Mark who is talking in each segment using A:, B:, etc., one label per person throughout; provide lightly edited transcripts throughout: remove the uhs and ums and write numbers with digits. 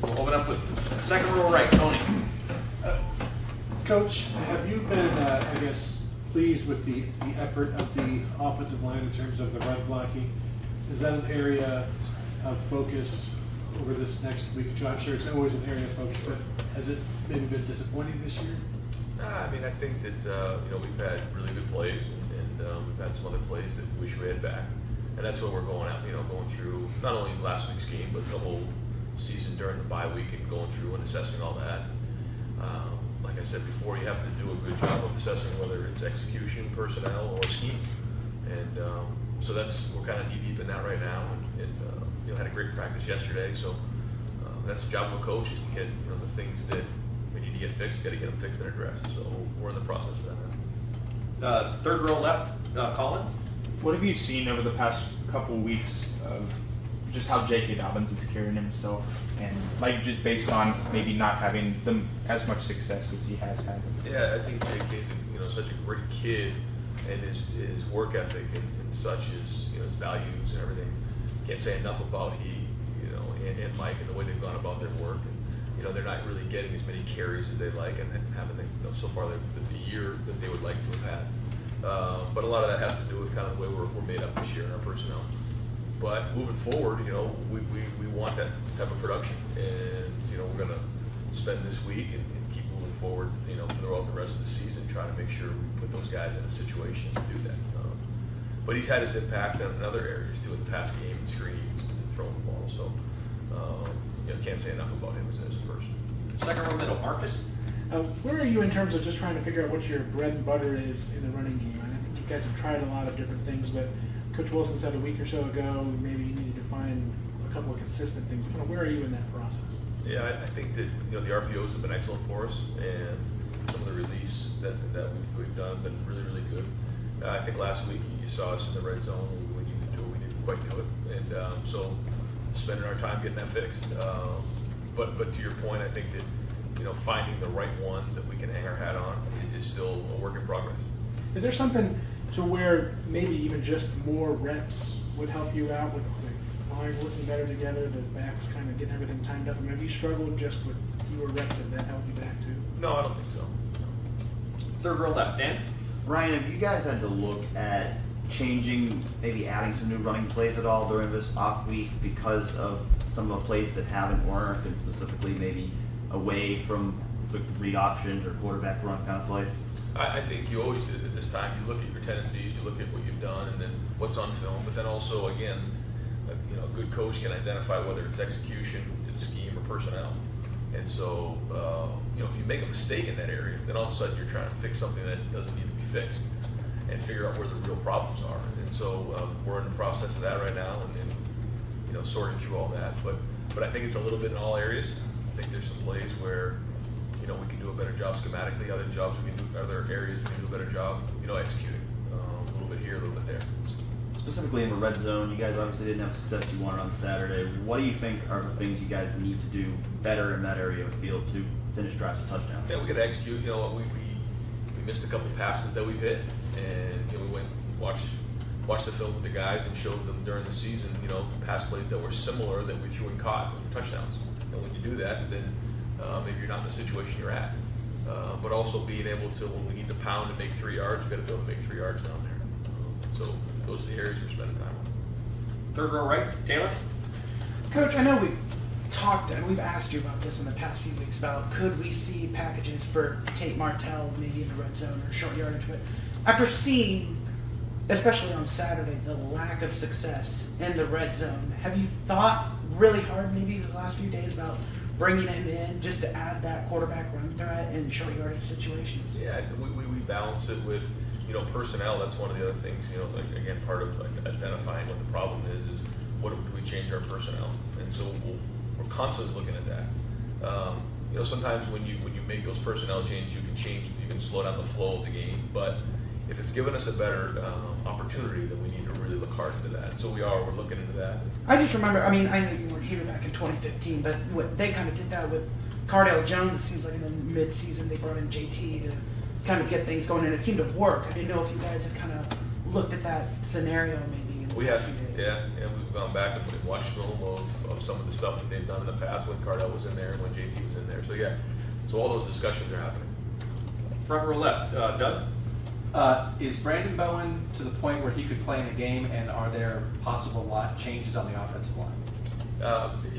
A: We'll open up with second row right, Tony.
B: Coach, have you been, I guess, pleased with the effort of the offensive line in terms of the run blocking? Is that an area of focus over this next week? I'm sure it's always an area of focus, but has it maybe been disappointing this year?
C: I mean, I think that we've had really good plays, and we've had some other plays that we wish we had back, and that's what we're going out. Going through not only last week's game, but the whole season during the bye week, and going through and assessing all that. Like I said before, you have to do a good job of assessing whether it's execution, personnel, or scheme, and so we're kind of knee deep in that right now, and had a great practice yesterday. So that's the job of a coach, is to get the things that we need to get fixed, got to get them fixed and addressed. So we're in the process of that.
A: Third row left, Colin.
D: What have you seen over the past couple weeks of just how J.K. Dobbins is carrying himself, and just based on maybe not having as much success as he has had?
C: Yeah, I think J.K.'s such a great kid, and his work ethic and such is his values and everything. Can't say enough about and Mike and the way they've gone about their work. And, they're not really getting as many carries as they'd like, and having so far the year that they would like to have had. But a lot of that has to do with kind of the way we're made up this year in our personnel. But moving forward, we want that type of production, and we're going to spend this week and keep moving forward, throughout the rest of the season, trying to make sure we put those guys in a situation to do that. But he's had his impact in other areas too, in the past game, and screens and throwing the ball. So can't say enough about him as a person.
A: Second row middle, Marcus.
E: Where are you in terms of just trying to figure out what your bread and butter is in the running game? I think you guys have tried a lot of different things, but Coach Wilson said a week or so ago maybe you needed to find a couple of consistent things. Kind of where are you in that process?
C: Yeah, I think that the RPOs have been excellent for us, and some of the reliefs that we've done have been really, really good. I think last week you saw us in the red zone. We needed to do it. We didn't quite do it, and so spending our time getting that fixed. But to your point, I think that finding the right ones that we can hang our hat on is still a work in progress.
E: Is there something to where maybe even just more reps would help you out with the line working better together, the backs kind of getting everything timed up? I mean, have you struggled just with fewer reps? Does that help you back too?
C: No, I don't think so.
A: Third row left, Dan.
F: Ryan, have you guys had to look at changing, maybe adding some new running plays at all during this off week because of some of the plays that haven't worked, and specifically maybe away from the read options or quarterback run kind of plays?
C: I think you always do it at this time. You look at your tendencies, you look at what you've done, and then what's on film. But then also, again, a good coach can identify whether it's execution, it's scheme, or personnel. And so, if you make a mistake in that area, then all of a sudden you're trying to fix something that doesn't need to be fixed, and figure out where the real problems are. And so we're in the process of that right now, and sorting through all that. But I think it's a little bit in all areas. I think there's some plays where we can do a better job schematically. Other areas we can do a better job, executing. A little bit here, a little bit there.
F: Specifically in the red zone, you guys obviously didn't have the success you wanted on Saturday. What do you think are the things you guys need to do better in that area of the field to finish drives to touchdown?
C: Yeah, we got to execute. We missed a couple passes that we've hit, and we went watched the film with the guys and showed them during the season, pass plays that were similar that we threw and caught with touchdowns. And when you do that, then maybe you're not in the situation you're at. But also being able to, when we need to pound and make 3 yards, we've got to be able to make 3 yards down there. So those are the areas we're spending time on.
A: Third row right, Taylor.
G: Coach, I know we've talked and we've asked you about this in the past few weeks about could we see packages for Tate Martell maybe in the red zone or short yardage, but after seeing, especially on Saturday, the lack of success in the red zone, have you thought really hard maybe the last few days about bringing him in just to add that quarterback run threat in short yardage situations?
C: Yeah, we balance it with personnel. That's one of the other things, again, part of identifying what the problem is what do we change our personnel? And so we're constantly looking at that. Sometimes when you make those personnel changes, you can slow down the flow of the game, but if it's given us a better opportunity, then we need to really look hard into that. So we're looking into that.
G: I just remember, I know you weren't here back in 2015, but they kind of did that with Cardale Jones. It seems like in the mid-season they brought in JT to kind of get things going, and it seemed to work. I didn't know if you guys had kind of looked at that scenario maybe.
C: We have, and we've gone back and watched film of some of the stuff that they've done in the past when Cardell was in there and when JT was in there. So yeah, so all those discussions are happening.
A: Front row left, Doug?
H: Is Brandon Bowen to the point where he could play in a game, and are there possible changes on the offensive line?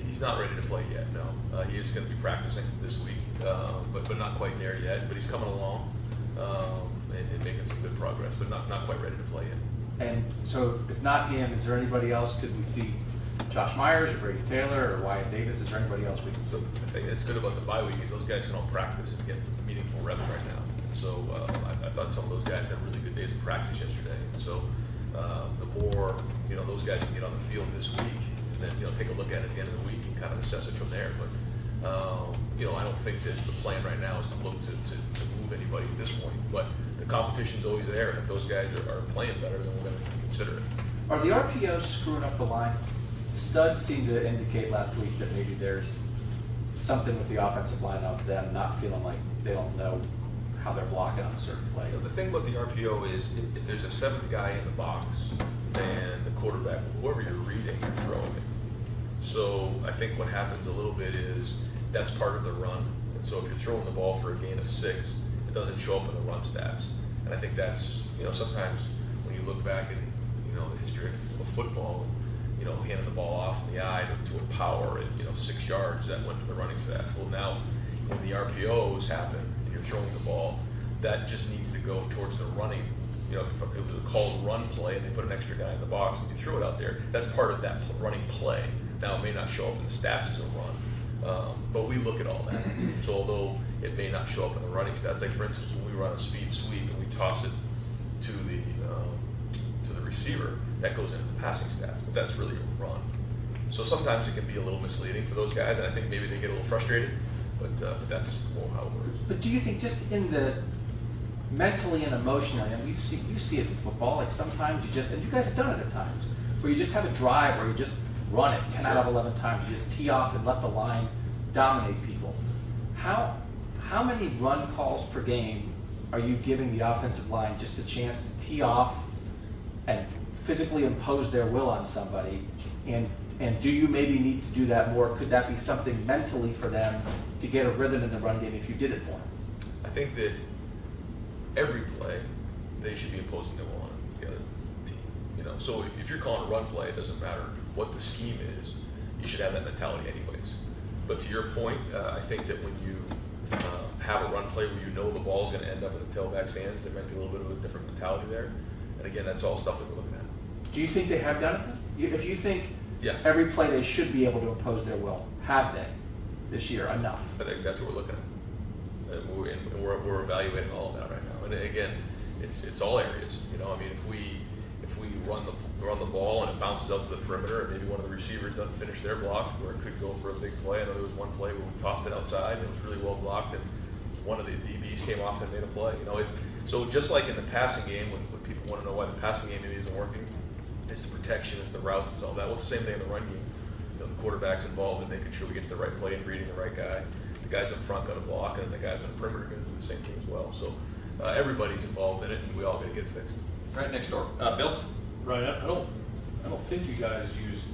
C: He's not ready to play yet, no. He is going to be practicing this week, but not quite there yet. But he's coming along and making some good progress, but not quite ready to play yet.
H: And so, if not him, is there anybody else? Could we see Josh Myers or Brady Taylor or Wyatt Davis? Is there anybody else we can see?
C: So the thing that's good about the bye week is those guys can all practice and get meaningful reps right now. So I thought some of those guys had really good days of practice yesterday. And so the more those guys can get on the field this week, and then take a look at it at the end of the week and kind of assess it from there. But I don't think that the plan right now is to look to move anybody at this point. But the competition's always there, and if those guys are playing better, then we're going to consider it.
H: Are the RPOs screwing up the line? Studs seemed to indicate last week that maybe there's something with the offensive line of them not feeling like they don't know how they're blocking on a certain play.
C: The thing about the RPO is if there's a seventh guy in the box, then the quarterback, whoever you're reading, you're throwing it. So I think what happens a little bit is that's part of the run. And so if you're throwing the ball for a gain of 6, it doesn't show up in the run stats. And I think that's, sometimes when you look back at, the history of football, handing the ball off in the eye to a power at, 6 yards, that went to the running stats. Well, now when the RPOs happen and you're throwing the ball, that just needs to go towards the running. If it was a called run play and they put an extra guy in the box and you throw it out there, that's part of that running play. Now, it may not show up in the stats as a run, but we look at all that. So although it may not show up in the running stats, like for instance, when we run a speed sweep and we toss it to the receiver, that goes into the passing stats, but that's really a run. So sometimes it can be a little misleading for those guys, and I think maybe they get a little frustrated, but that's more how it works.
H: But do you think just in the mentally and emotionally, and you see it in football, like sometimes you just, and you guys have done it at times, where you just have a drive where you just run it 10 out of 11 times, you just tee off and let the line dominate people. How many run calls per game are you giving the offensive line just a chance to tee off and physically impose their will on somebody? And do you maybe need to do that more? Could that be something mentally for them to get a rhythm in the run game if you did it more?
C: I think that every play, they should be imposing their will on the other team. So if you're calling a run play, it doesn't matter what the scheme is. You should have that mentality anyways. But to your point, I think that when you have a run play where the ball is going to end up in the tailback's hands, there might be a little bit of a different mentality there. And again, that's all stuff that we're looking at.
H: Do you think they have done it then? If you think every play they should be able to impose their will, have they this year enough?
C: I think that's what we're looking at. And we're evaluating all of that right now. And again, it's all areas. If we run the ball and it bounces out to the perimeter, and maybe one of the receivers doesn't finish their block, or it could go for a big play. I know there was one play where we tossed it outside and it was really well blocked, and one of the DBs came off and made a play. So just like in the passing game, when people want to know why the passing game maybe isn't working, it's the protection, it's the routes, it's all that. Well, it's the same thing in the run game. The quarterback's involved in making sure we get to the right play and reading the right guy. The guys up front got to block, and the guys on the perimeter are going to do the same thing as well. So everybody's involved in it, and we all got to get it fixed.
A: Right next door, Bill?
I: Ryan, I don't think you guys used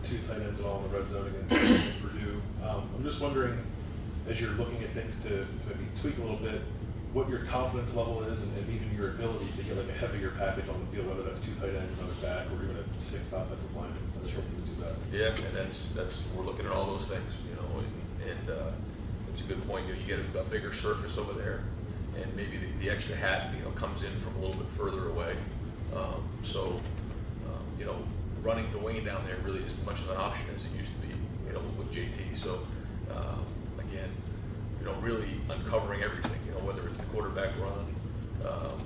I: 2 tight ends at all in the red zone against Purdue. I'm just wondering, as you're looking at things to maybe tweak a little bit, what your confidence level is, and even your ability to get like a heavier package on the field, whether that's 2 tight ends, another back, or even a 6th offensive lineman. That's something to do that.
C: Yeah, and that's we're looking at all those things, and it's a good point. You get a bigger surface over there, and maybe the extra hat, comes in from a little bit further away. Running Dwayne down there really isn't much of an option as it used to be, with JT. So again, really uncovering everything, whether it's the quarterback run,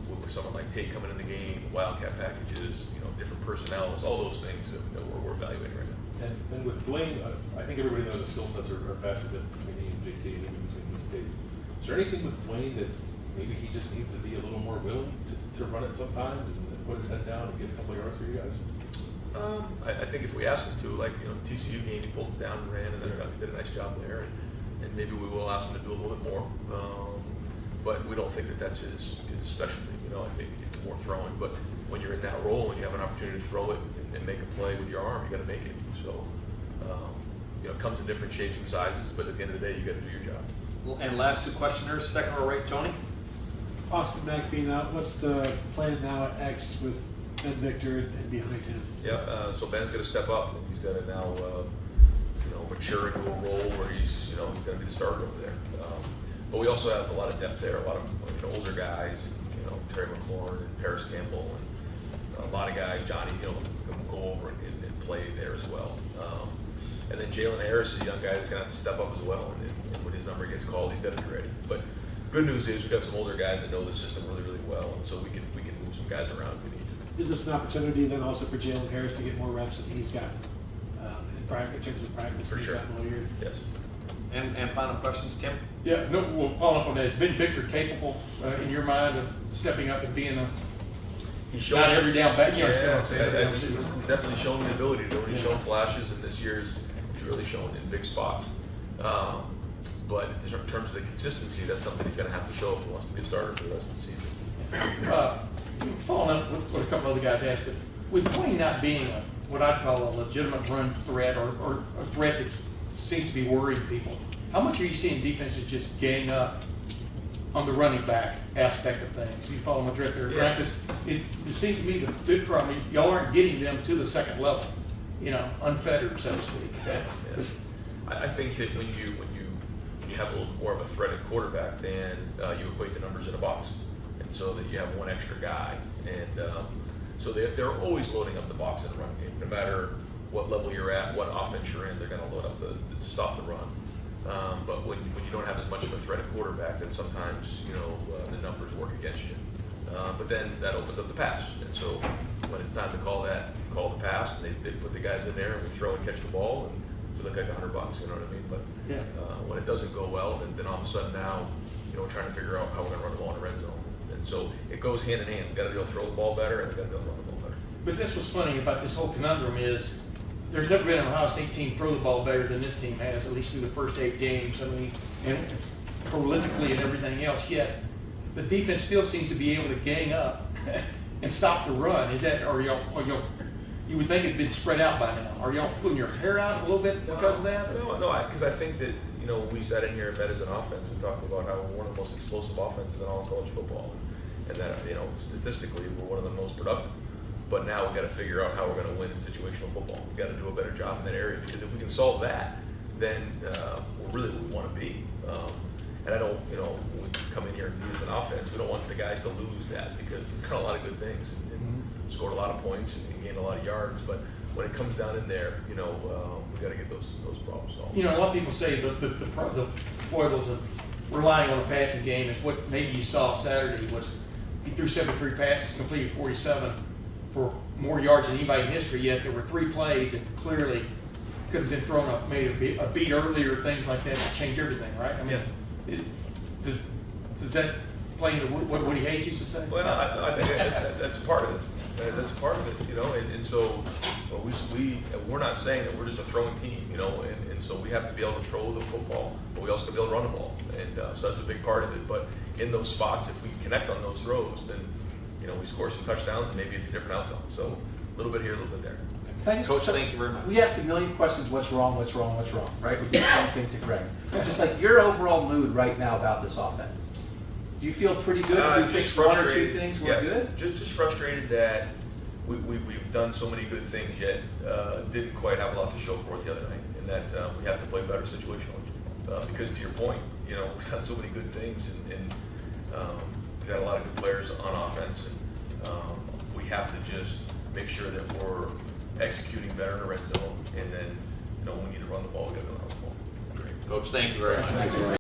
C: with someone like Tate coming in the game, wildcat packages, different personnels, all those things that we're evaluating right now.
I: And with Dwayne, I think everybody knows the skill sets are vastly different between he and JT and even between he and Tate. Is there anything with Dwayne that maybe he just needs to be a little more willing to run it sometimes and put his head down and get a couple of yards for you guys?
C: I think if we ask him to, like TCU game, he pulled it down and ran, and then he did a nice job there, and maybe we will ask him to do a little bit more. but we don't think that that's his specialty. You know, I think it's more throwing. But when you're in that role and you have an opportunity to throw it and make a play with your arm, you got to make it. So, you know, it comes in different shapes and sizes, but at the end of the day, you got to do your job.
A: And last two questioners, second row right, Tony.
B: Austin Mack being out, what's the plan now at X with Ben Victor and behind him?
C: Yeah, so Ben's going to step up. He's got to now, you know, mature into a role where he's, you know, he's going to be the starter over there. But we also have a lot of depth there, a lot of, you know, older guys, you know, Terry McLaurin and Paris Campbell, and a lot of guys, Johnny Hill, can go over and play there as well. And then Jalen Harris is a young guy that's going to have to step up as well. And when his number gets called, he's got to be ready. But good news is we've got some older guys that know the system really, really well, and so we can move some guys around if we need to.
B: Is this an opportunity then also for Jalen Harris to get more reps than he's got in terms of practice?
C: For sure.
B: All year?
C: Yes.
A: And final questions, Tim?
J: Yeah, no, we'll follow up on that. Is Ben Victor capable, in your mind, of stepping up and being a
C: He's shown
J: not every down back? You understand what I'm
C: Yeah,
J: saying?
C: he's definitely shown the ability to. He's shown flashes, and this year he's really shown in big spots. But in terms of the consistency, that's something he's going to have to show if he wants to be a starter for the rest of the season.
J: Following up with what a couple other guys asked, but with Queen not being what I'd call a legitimate run threat or a threat that seems to be worrying people, how much are you seeing defenses just gang up on the running back aspect of things? You follow my drift there, right? Because it seems to me the big problem, y'all aren't getting them to the second level, you know, unfettered, so to speak.
C: Yeah. I think that when you have a little more of a threat at quarterback, then you equate the numbers in a box, and so that you have one extra guy, and so they're always loading up the box in the run game, no matter what level you're at, what offense you're in, they're going to load up to stop the run. But when you don't have as much of a threat at quarterback, then sometimes the numbers work against you. But then that opens up the pass, and so when it's time to call the pass, and they put the guys in there and we throw and catch the ball, and we look like $100. You know what I mean? But when it doesn't go well, then all of a sudden now we're trying to figure out how we're going to run the ball in the red zone. And so it goes hand in hand. We've got to be able to throw the ball better, and we've got to be able to run the ball better.
J: But that's what's funny about this whole conundrum is there's never been an Ohio State team throw the ball better than this team has, at least through the first 8 games. I mean, and prolifically and everything else. Yet the defense still seems to be able to gang up and stop the run. Is that, or y'all? You would think it'd been spread out by now. Are y'all pulling your hair out a little bit because of that?
C: No, because I think that when we sat in here and met as an offense, we talked about how we're one of the most explosive offenses in all of college football, and that statistically we're one of the most productive. But now we've got to figure out how we're going to win in situational football. We've got to do a better job in that area, because if we can solve that, then we're really where we want to be. And I don't, when we come in here and meet as an offense, we don't want the guys to lose that, because they've done a lot of good things and scored a lot of points and gained a lot of yards. But when it comes down in there, we've got to get those problems solved.
J: A lot of people say the foibles of relying on a passing game is what maybe you saw Saturday was he threw 73 passes, completed 47 for more yards than anybody in history, yet there were 3 plays that clearly could have been thrown up, maybe a beat earlier, things like that to change everything, right? I mean, does that play into what Woody Hayes used to say?
C: Well, I think that's part of it. That's part of it, and so we're not saying that we're just a throwing team, and so we have to be able to throw the football, but we also have to be able to run the ball, and so that's a big part of it. But in those spots, if we connect on those throws, then we score some touchdowns, and maybe it's a different outcome. So a little bit here, a little bit there.
A: Coach, thank you very much.
H: We ask a million questions, what's wrong, right? We do the same thing to Greg. Just like your overall mood right now about this offense. Do you feel pretty good? If we fix 1 or 2 things, we're good?
C: Just frustrated that we've done so many good things, yet didn't quite have a lot to show for it the other night, and that we have to play better situationally. Because to your point, we've done so many good things, and we've got a lot of good players on offense, and we have to just make sure that we're executing better in the red zone, and then when we need to run the ball, we got to run the ball.
A: Great. Coach, thank you very much.